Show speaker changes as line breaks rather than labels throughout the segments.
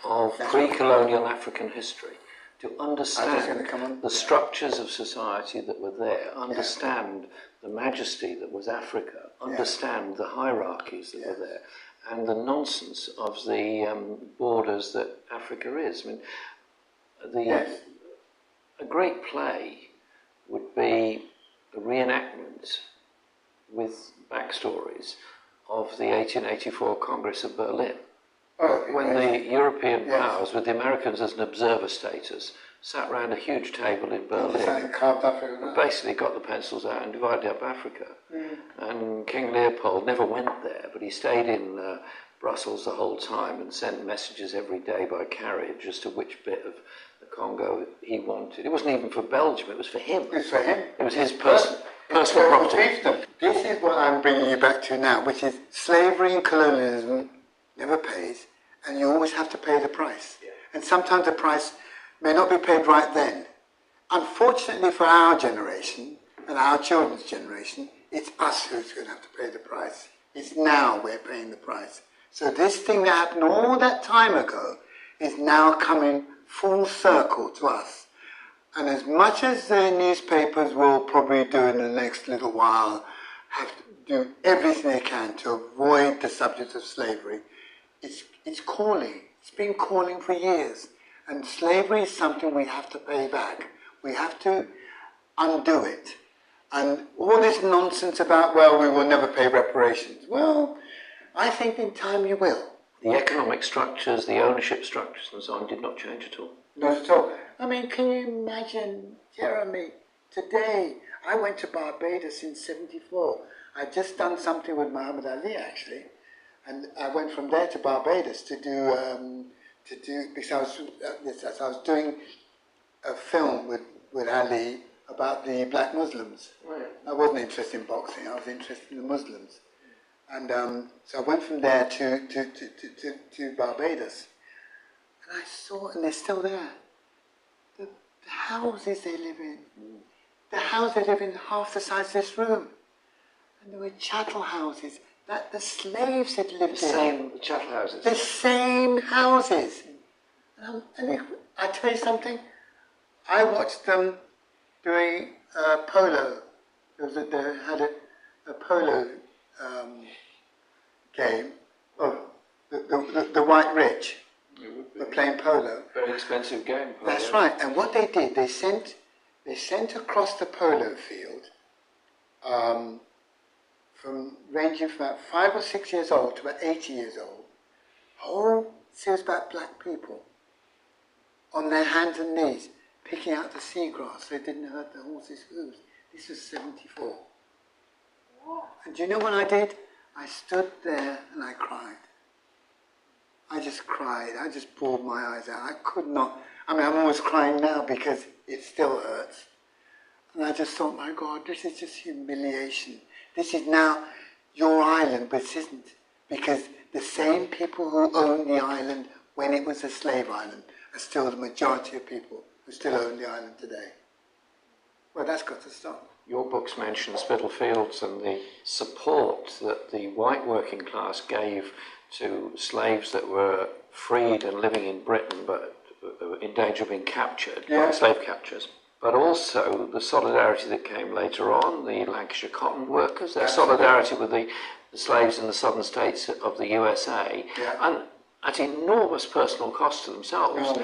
of pre-colonial African history, to understand the structures of society that were there, understand the majesty that was Africa, understand the hierarchies that were there, and the nonsense of the borders that Africa is. I mean, a great play would be a reenactment with backstories of the 1884 Congress of Berlin, when the European powers, with the Americans as an observer status, sat round a huge table in Berlin, basically got the pencils out and divided up Africa. And King Leopold never went there, but he stayed in Brussels the whole time and sent messages every day by carriage as to which bit of the Congo he wanted. It wasn't even for Belgium, it was for him.
It was for him.
It was his personal property.
This is what I'm bringing you back to now, which is slavery and colonialism never pays, and you always have to pay the price. And sometimes the price may not be paid right then. Unfortunately for our generation and our children's generation, it's us who's going to have to pay the price. It's now we're paying the price. So this thing that happened all that time ago is now coming full circle to us. And as much as the newspapers will probably do in the next little while, have to do everything they can to avoid the subject of slavery, it's calling. It's been calling for years. And slavery is something we have to pay back. We have to undo it. And all this nonsense about, well, we will never pay reparations. Well, I think in time you will.
The economic structures, the ownership structures and so on did not change at all.
Not at all. I mean, can you imagine, Jeremy, today, I went to Barbados in '74. I'd just done something with Muhammad Ali, actually. And I went from there to Barbados to do because I was doing a film with Ali about the black Muslims.
Right.
I wasn't interested in boxing, I was interested in the Muslims. And so I went from there to Barbados. And I saw, and they're still there, the houses they live in. The houses they live in half the size of this room. And there were chattel houses that the slaves had lived in.
The chattel houses.
The same houses. And I tell you something, I watched them doing polo. They had a polo game. Oh, the white rich were playing polo.
Very expensive game. Polo.
That's right. And what they did, they sent across the polo field, ranging from about 5 or 6 years old to about 80 years old, whole series about black people on their hands and knees, picking out the seagrass so they didn't hurt the horses' hooves. This was '74. And do you know what I did? I stood there and I cried. I just cried. I just bawled my eyes out. I could not. I mean, I'm always crying now because it still hurts. And I just thought, my God, this is just humiliation. This is now your island, but it isn't. Because the same people who owned the island when it was a slave island are still the majority of people who still own the island today. Well, that's got to stop.
Your books mention Spitalfields and the support that the white working class gave to slaves that were freed and living in Britain but in danger of being captured by slave catchers. But also the solidarity that came later on, the Lancashire cotton workers, their solidarity with the slaves in the southern states of the USA, and at enormous personal cost to themselves.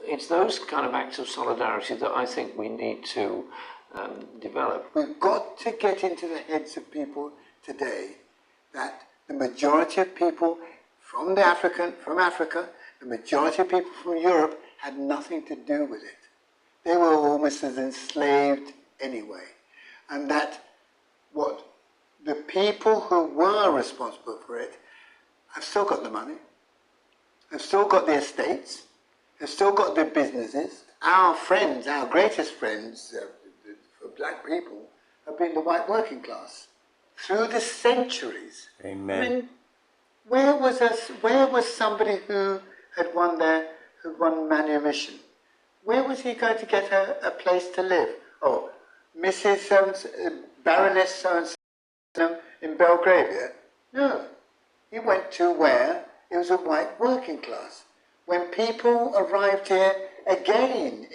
It's those kind of acts of solidarity that I think we need to develop.
We've got to get into the heads of people today that the majority of people from Africa, the majority of people from Europe had nothing to do with it. They were almost as enslaved anyway. And that what the people who were responsible for it have still got the money, have still got the estates, have still got the businesses. Our friends, our greatest friends for black people have been the white working class through the centuries.
Amen.
I mean, where was somebody who had won manumission? Where was he going to get a place to live? Oh, Mrs. Baroness so-and-so in Belgravia? No. He went to where it was a white working class. when people arrived here again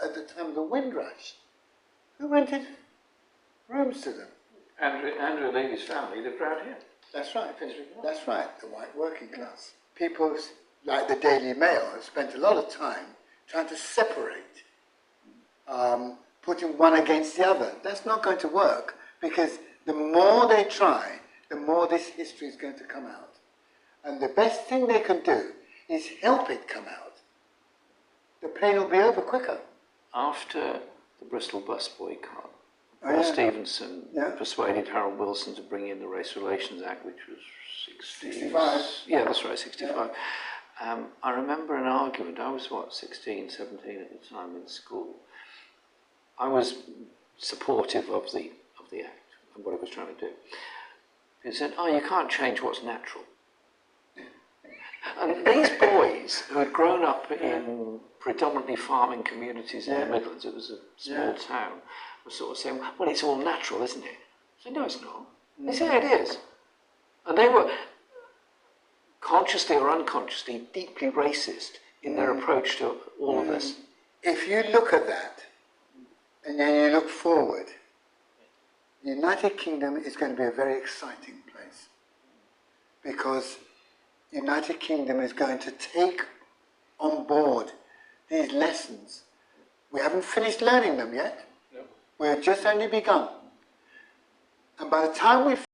at the time of the Windrush, who rented rooms to them?
Andrew Levy's family lived around here.
That's right. That's right, the white working class. People like the Daily Mail have spent a lot of time trying to separate, putting one against the other. That's not going to work, because the more they try, the more this history is going to come out. And the best thing they can do is help it come out. The pain will be over quicker.
After the Bristol bus boycott,
Oh, yeah.
Stevenson
Yeah.
persuaded Harold Wilson to bring in the Race Relations Act, which was
65.
Yeah, that's right, 65. I remember an argument. I was, 16, 17 at the time in school. I was supportive of the act and what it was trying to do. He said, "Oh, you can't change what's natural." And these boys who had grown up in predominantly farming communities in the Midlands, it was a small town, were sort of saying, "Well, it's all natural, isn't it?" I said, "No, it's not." They said, "Yeah, it is." And they were consciously or unconsciously deeply racist in their approach to all of this.
If you look at that, and then you look forward, the United Kingdom is going to be a very exciting place, because the United Kingdom is going to take on board these lessons. We haven't finished learning them yet. No. We've just only begun. And by the time we've